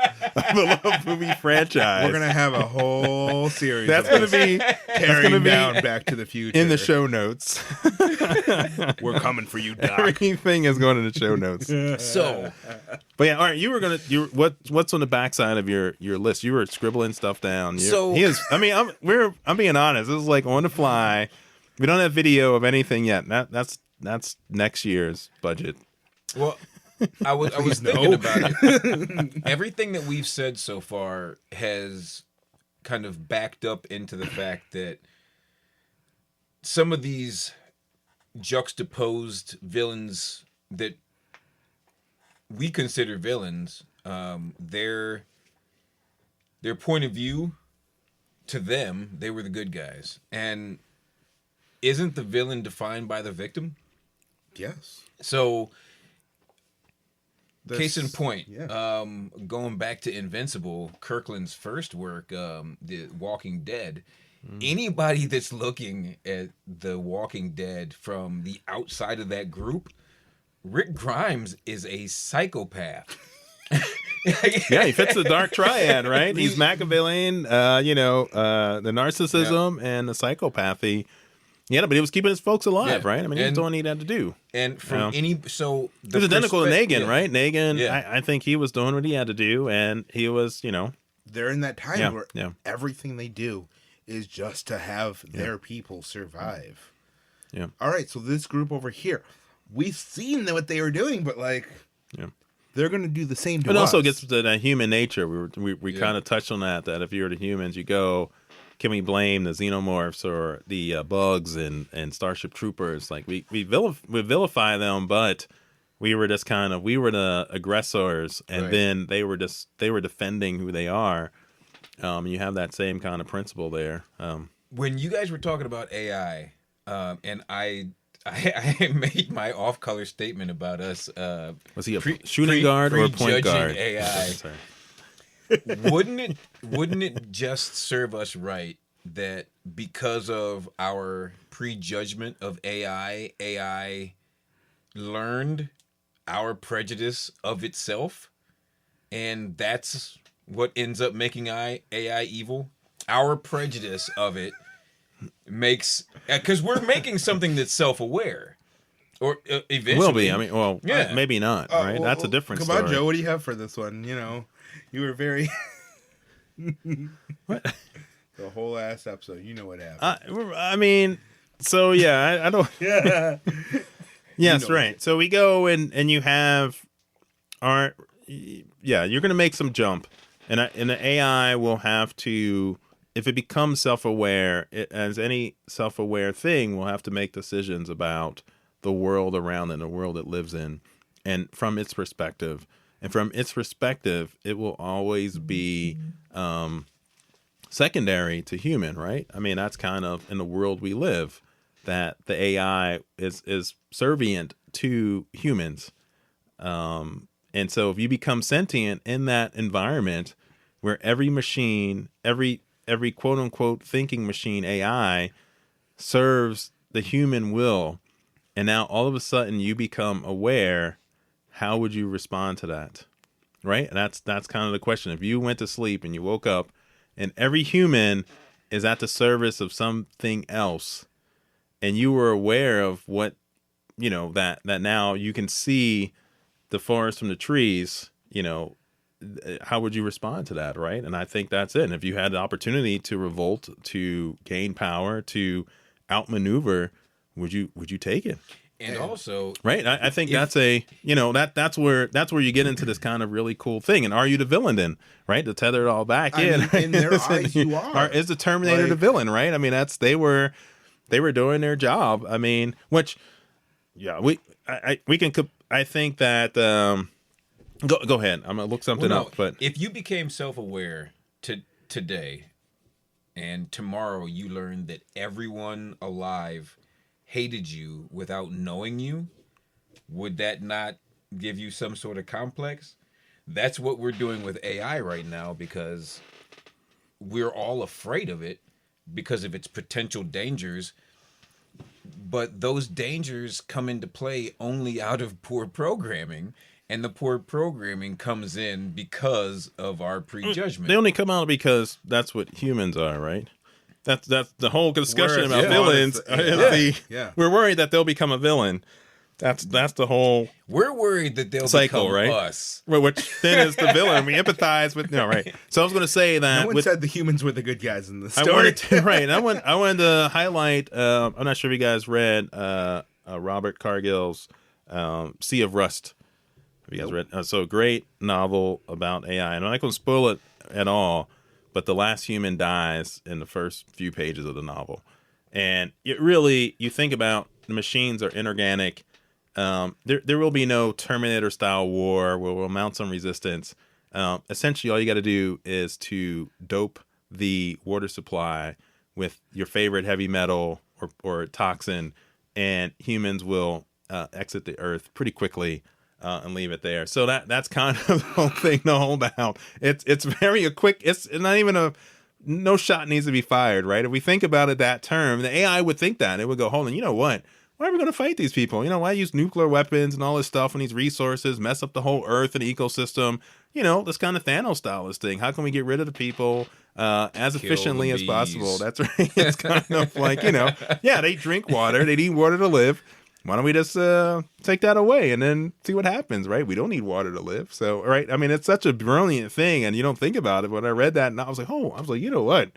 movie franchise.
We're gonna have a whole series.
That's gonna be
tearing down Back to the Future
in the show notes.
We're coming for you, Doc.
Everything is going in the show notes.
So,
but yeah, all right. What's on the backside of your list? You were scribbling stuff down. I'm being honest. This is like on the fly. We don't have video of anything yet. That's next year's budget.
Well, I was thinking about it. Everything that we've said so far has kind of backed up into the fact that some of these juxtaposed villains that we consider villains, their point of view, to them, they were the good guys. And isn't the villain defined by the victim?
Yes.
So, case in point, going back to Invincible, Kirkland's first work, The Walking Dead, anybody that's looking at The Walking Dead from the outside of that group, Rick Grimes is a psychopath.
Yeah, he fits the dark triad, right? He's Machiavellian, the narcissism and the psychopathy. Yeah, but he was keeping his folks alive, right? I mean, he was doing what he had to do.
And from
he was identical to Negan, right? Negan, I think he was doing what he had to do, and he was,
They're in that time where everything they do is just to have their people survive.
Yeah.
All right, so this group over here, we've seen what they were doing, but they're going to do the same to
It
us.
also gets to that human nature. We
Yeah.
kind of touched on that if you're the humans, you go, can we blame the xenomorphs or the bugs and Starship Troopers? Like we vilify them, but we were the aggressors, and
Right.
then they were defending who they are. You have that same kind of principle there.
When you guys were talking about AI, and I made my off-color statement about us.
Was he a shooting guard or a point guard?
AI.
Sorry.
Wouldn't it just serve us right that because of our prejudgment of AI learned our prejudice of itself, and that's what ends up making AI evil? Our prejudice of it makes, because we're making something that's self-aware, or eventually
Will be. I mean, well,
Yeah.
maybe not. Right?
well,
That's a different
come
story.
on, Joe. What do you have for this one? You were very
What?
the whole last episode. You know what happened.
I mean, so yeah, I don't.
Yeah.
Yes,
You know.
right. So we go and you have you're going to make some jump, and the AI will have to, if it becomes self-aware, as any self-aware thing, will have to make decisions about the world around it and the world it lives in, and from its perspective. And from its perspective, it will always be secondary to human, right? I mean, that's kind of in the world we live, that the AI is servient to humans. And so if you become sentient in that environment where every machine, every quote unquote thinking machine AI serves the human will, and now all of a sudden you become aware, how would you respond to that? Right? And that's kind of the question. If you went to sleep and you woke up and every human is at the service of something else, and you were aware of what, that now you can see the forest from the trees, how would you respond to that, right? And I think that's it. And if you had the opportunity to revolt, to gain power, to outmaneuver, would you take it?
and also
Right. I think that's that's where you get into this kind of really cool thing. And are you the villain then? Right? To tether it all back
I mean, in their eyes, you are.
Is the Terminator the villain? Right? I mean, they were doing their job. I mean, which, yeah, we can. I think that. Go ahead. I'm gonna look something up. But
if you became self-aware today, and tomorrow you learned that everyone alive hated you without knowing you, would that not give you some sort of complex? That's what we're doing with AI right now, because we're all afraid of it because of its potential dangers. But those dangers come into play only out of poor programming, and the poor programming comes in because of our prejudgment.
They only come out because that's what humans are, right? That's the whole discussion
Whereas
about villains. We're worried that they'll become a villain. That's the whole
We're worried that they'll
cycle,
become
right?
us.
Which then is the villain. We empathize with right. So I was going to say that
No one said the humans were the good guys in the
I
story.
wanted to highlight. I'm not sure if you guys read Robert Cargill's Sea of Rust. Have you guys read? So great novel about AI. And I'm not going to spoil it at all, but the last human dies in the first few pages of the novel. And it really, you think about the machines are inorganic. There will be no Terminator style war where we'll mount some resistance. Essentially, all you got to do is to dope the water supply with your favorite heavy metal or toxin, and humans will exit the earth pretty quickly and leave it there. So that's kind of the whole thing to hold out. It's very quick. It's not even no shot needs to be fired, right? If we think about it that term, the AI would think that. It would go, hold on, you know what? Why are we going to fight these people? Why use nuclear weapons and all this stuff and these resources, mess up the whole earth and ecosystem? This kind of Thanos style this thing. How can we get rid of the people as efficiently as possible? That's right. It's kind of like, they drink water. They need water to live. Why don't we just take that away and then see what happens, right? We don't need water to live. So, right. I mean, it's such a brilliant thing, and you don't think about it. When I read that, and I was like, you know what?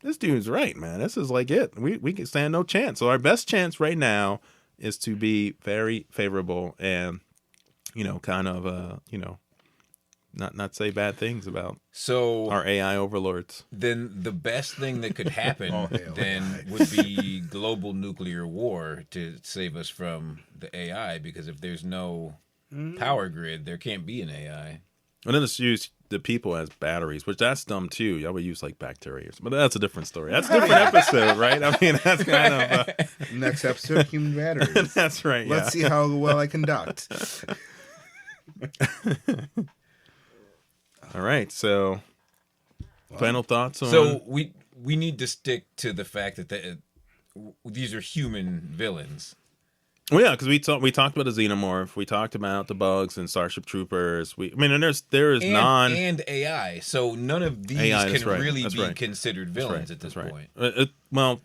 This dude's right, man. This is like it. We can stand no chance. So our best chance right now is to be very favorable and kind of not say bad things about
So
our AI overlords.
then the best thing that could happen
Oh, hell,
then would be global nuclear war to save us from the AI, because if there's no power grid, there can't be an AI.
And then let's use the people as batteries, which that's dumb too. Y'all would use like bacteria, but that's a different story. That's a different episode, right? I mean, that's kind of
Next episode, human batteries.
that's right.
Let's see how well I conduct.
All right. So, final thoughts on?
So we need to stick to the fact that these are human villains.
Well, yeah, because we talked about the xenomorph, we talked about the bugs and Starship Troopers. And there is
and AI. So none of these
AI,
can
right,
really
that's
be
right.
considered villains at this point.
Well,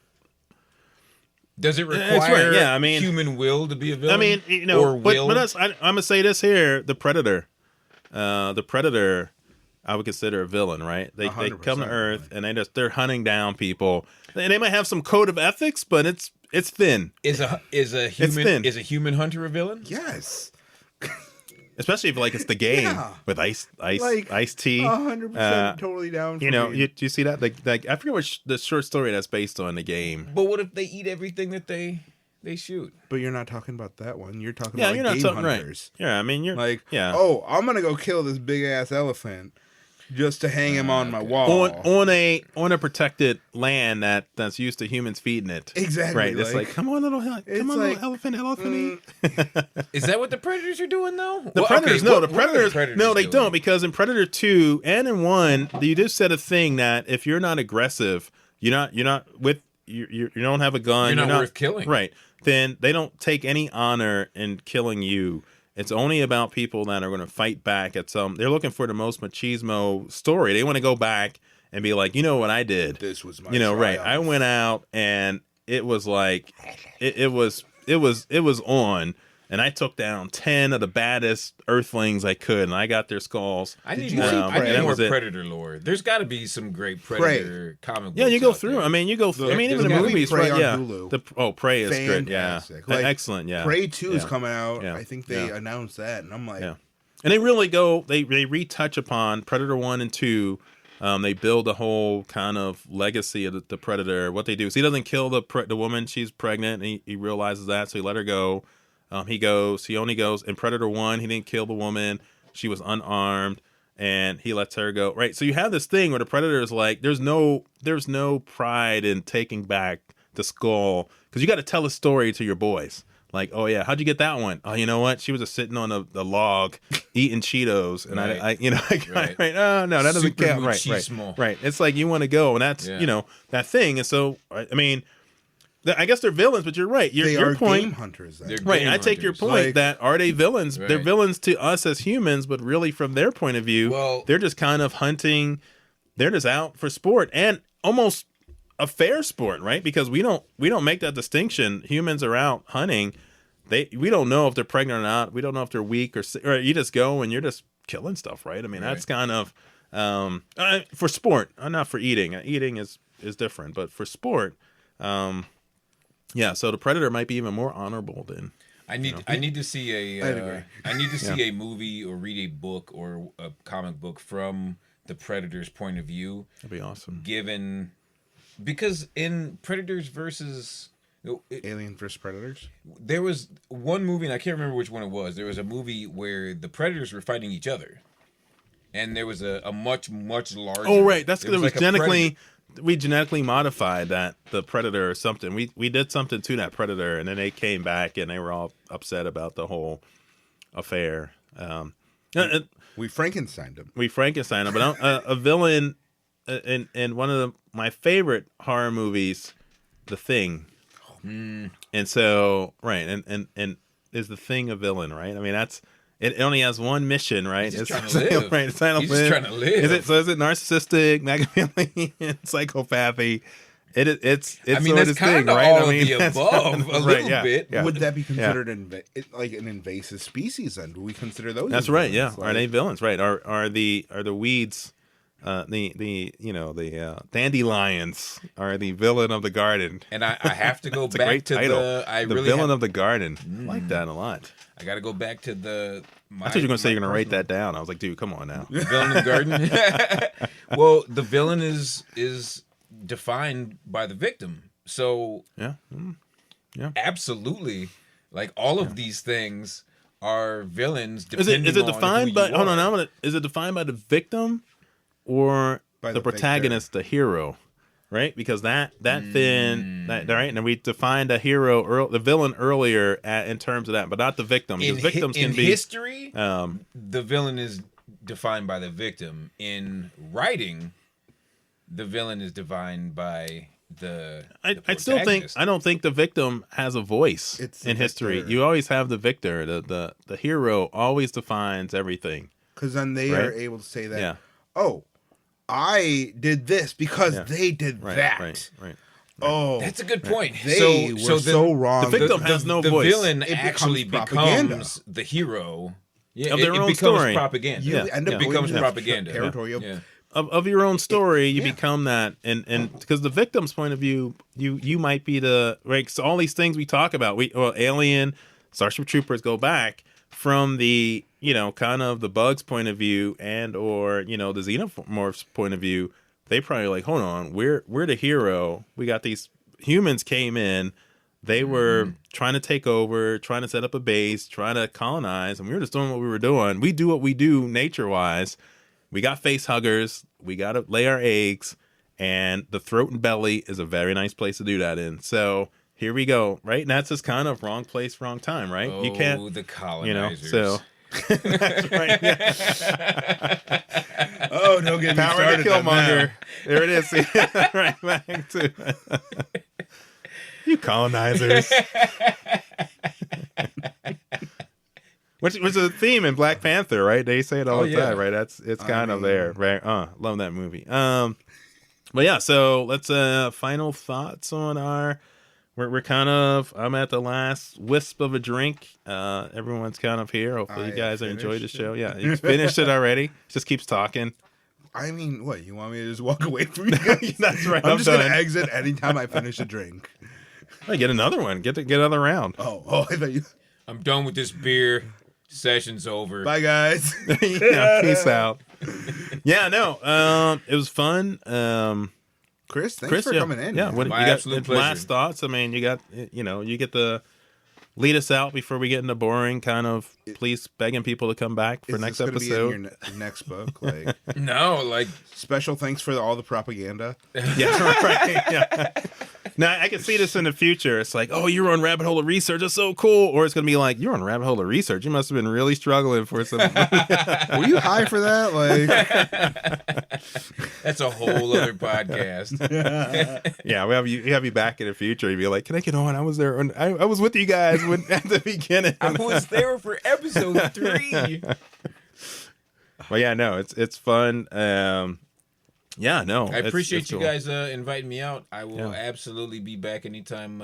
Does it
That's right,
require
yeah, I mean-
human will to be a villain?
I mean,
or
but
will?
I'm gonna say this here: the Predator, I would consider a villain, right? They come to
100%.
Earth and they're hunting down people. And they might have some code of ethics, but it's thin,
Is a
thin.
human hunter a villain?
Yes.
especially if it's the game
Yeah.
with Ice T.
100% totally down for
Do you see that? Like I forget which the short story that's based on the game.
But what if they eat everything that they shoot?
But you're not talking about that one. You're talking
Yeah,
about
you're
like
not
game
talking right.
hunters.
Yeah, I mean you're
Like,
yeah.
oh, I'm going to go kill this big ass elephant just to hang him on my wall.
On a protected land that's used to humans feeding it.
Exactly,
Right. It's
like-
like come on little
like,
elephant.
Is that what the predators are doing though?
The Predators, no, the
what are
Predators, no, they
doing?
don't, because in Predator 2 and in 1, you just said a thing that if you're not aggressive, you don't have a gun,
You're not worth killing.
right? Then they don't take any honor in killing you. It's only about people that are going to fight back at some. They're looking for the most machismo story. They want to go back and be like, you know what I did.
This was my
Right.
triumph.
I went out and it was like, it was on. And I took down 10 of the baddest Earthlings I could, and I got their skulls.
I need
you
more,
see
I
Prey?
need
That
more
was it.
Predator lore. There's got to be some great Predator comic books.
Yeah, you go
out
through.
there.
I mean, you go through. I mean,
there's
even the
gotta be
movies,
Prey
right?
on
Yeah.
Hulu.
Prey is good. Yeah,
Fantastic. Like,
excellent. Yeah.
Prey 2 is
Yeah.
coming out.
Yeah.
I think they
Yeah.
announced that, and I'm like,
Yeah. And they really go. They retouch upon Predator 1 and 2. They build a whole kind of legacy of the Predator. What they do is he doesn't kill the woman. She's pregnant, and he realizes that, so he let her go. He only goes in Predator 1. He didn't kill the woman. She was unarmed, and he lets her go. Right. So you have this thing where the Predator is like, there's no pride in taking back the skull, because you got to tell a story to your boys. Like, oh yeah, how'd you get that one? Oh, you know what? She was just sitting on the log eating Cheetos, and
Right.
right. Oh no, that doesn't
Super
count.
machismo.
Right. It's like you want to go, and that's that thing. And so I mean, I guess they're villains, but you're right.
they
Your
are
point,
game hunters. Then.
They're
right?
game
I take your
hunters.
point
Like-
that are they villains?
Right.
They're villains to us as humans, but really from their point of view,
Well-
they're just kind of hunting. They're just out for sport, and almost a fair sport, right? Because we don't make that distinction. Humans are out hunting. We don't know if they're pregnant or not. We don't know if they're weak or sick. Or you just go and you're just killing stuff, right? I mean, that's kind of for sport, not for eating. Eating is different, but for sport, yeah. So the Predator might be even more honorable than.
I need to see
I'd agree.
I need to see a movie or read a book or a comic book from the Predator's point of view.
That'd be awesome.
Because in Predators versus
Alien vs Predators.
there was one movie, and I can't remember which one it was. There was a movie where the Predators were fighting each other, and there was a much larger.
Oh right, that's
there
because it was
like a
genetically. We genetically modified the Predator or something. We did something to that Predator, and then they came back and they were all upset about the whole affair.
We Frankensteined him.
We Frankenstein him, but a villain in one of my favorite horror movies, The Thing. And so and is The Thing a villain, right? I mean, it only has one mission, right?
He's just trying to live.
Right, it's trying to
He's
live.
just trying to live.
Is it narcissistic, Machiavellian, psychopathy? It's
I mean,
sort
that's
of
kind
thing,
of
right?
all
I mean,
of the
that's
above,
kind of-
a
right,
little
yeah,
bit.
yeah.
Would that be considered like an invasive species? Then do we consider those?
That's
as
right. Yeah.
villains?
Are they villains? Right. Are the weeds the dandelions are the villain of the garden.
And I have to go
It's a
back
great
to
title.
the
Villain of the garden. I like that a lot.
I got to go back to the.
I thought you were gonna say you're gonna write that down. I was like, dude, come on now.
Villain of the garden. Well, the villain is defined by the victim. So
Yeah.
absolutely, like all of these things are villains.
Is it
Depending
defined by? Hold on, is it defined by the victim or
By
the
the
protagonist, the hero? Right, because that right, and we defined the hero, the villain earlier in terms of that, but not the victim. Because victims can be
history. The villain is defined by the victim. In writing, the villain is defined by the.
I still think I don't think the victim has a voice
It's
in
the
history.
victor.
You always have the victor. The hero always defines everything.
Because then they
Right?
are able to say that,
Yeah.
oh, I did this because
Yeah.
they did
Right.
that.
Right.
Oh,
That's a good point.
they
so
were so wrong.
the victim has no
the
voice.
villain
It
actually
becomes propaganda.
becomes the hero. Yeah,
Of their own
becomes
story.
propaganda.
You
Yeah.
end up
Yeah.
going
Becomes
into
propaganda.
territory of
Yeah.
Of your own story, you
Yeah.
become that, and because the victim's point of view, you might be the right. So all these things we talk about, Alien, Starship Troopers go back from the kind of the Bugs point of view and or the Xenomorphs point of view. They probably like, hold on, we're the hero. We got these humans came in. They were trying to take over, trying to set up a base, trying to colonize, and we were just doing what we were doing. We do what we do nature-wise. We got face huggers. We got to lay our eggs, and the throat and belly is a very nice place to do that in. So here we go, right? And that's just kind of wrong place, wrong time, right?
Oh,
You can't,
the colonizers.
so that's right. Yeah.
Oh, don't get me
Power
started
to
on
Killmonger.
that.
There it is. Right back to you colonizers. Which was a theme in Black Panther, right? They say it all the time, right? It's kind of there, right? Love that movie. But yeah, so let's final thoughts on our. We're kind of. I'm at the last wisp of a drink. Everyone's kind of here. Hopefully, you guys enjoyed the show. Yeah, you finished it already. Just keeps talking.
I mean, what, you want me to just walk away from you guys?
That's right.
I'm just going
done.
to exit anytime I finish a drink.
Hey, get another one. Get another round.
Oh, I thought you...
I'm done with this beer. Session's over.
Bye, guys.
Yeah, peace out. Yeah, no. It was fun.
Chris, thanks for
yeah.
coming in.
Yeah,
man.
what you
My
got?
absolute pleasure.
Last thoughts. I mean, you got you get the lead us out before we get into boring kind of. Please begging people to come back for
Is
next
this gonna
episode.
be in your next book? Like,
No, like
special thanks for all the propaganda.
Yeah, right. Yeah. Now I can see this in the future. It's like, oh, you're on Rabbit Hole of Research. That's so cool. Or it's gonna be like, you're on Rabbit Hole of Research. You must have been really struggling for some.
Were you high for that? Like,
that's a whole other podcast.
Yeah, we have you back in the future. You'd be like, can I get on? I was there. I was with you guys at the beginning.
I was there for episode 3.
Well, yeah, no, it's fun. Yeah, no,
I appreciate
it's
you
cool.
guys inviting me out. I will absolutely be back anytime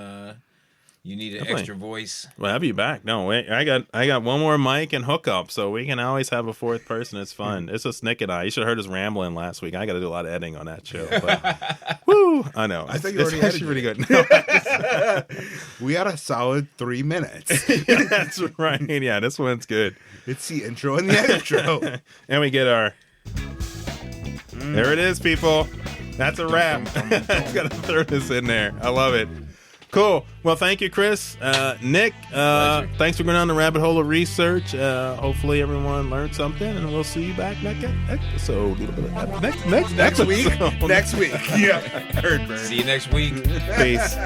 you need an
Definitely.
extra voice.
Well, have you back? No, wait, I got one more mic and hookup, so we can always have a fourth person. It's fun. It's just Nick and I. You should have heard us rambling last week. I got to do a lot of editing on that show. But, woo! I know.
I thought you
it's
already
actually
edited
pretty good. No,
we had a solid 3 minutes.
yeah, that's right. Yeah, this one's good.
It's the intro and the outro.
And we get our. There it is, people. That's a wrap. Gotta throw this in there. I love it. Cool. Well, thank you, Chris. Nick, thanks for going on the Rabbit Hole of Research. Hopefully everyone learned something, and we'll see you back next episode. Next
Next week.
episode.
Next week. Yeah. Heard, bird.
See you next week.
Peace.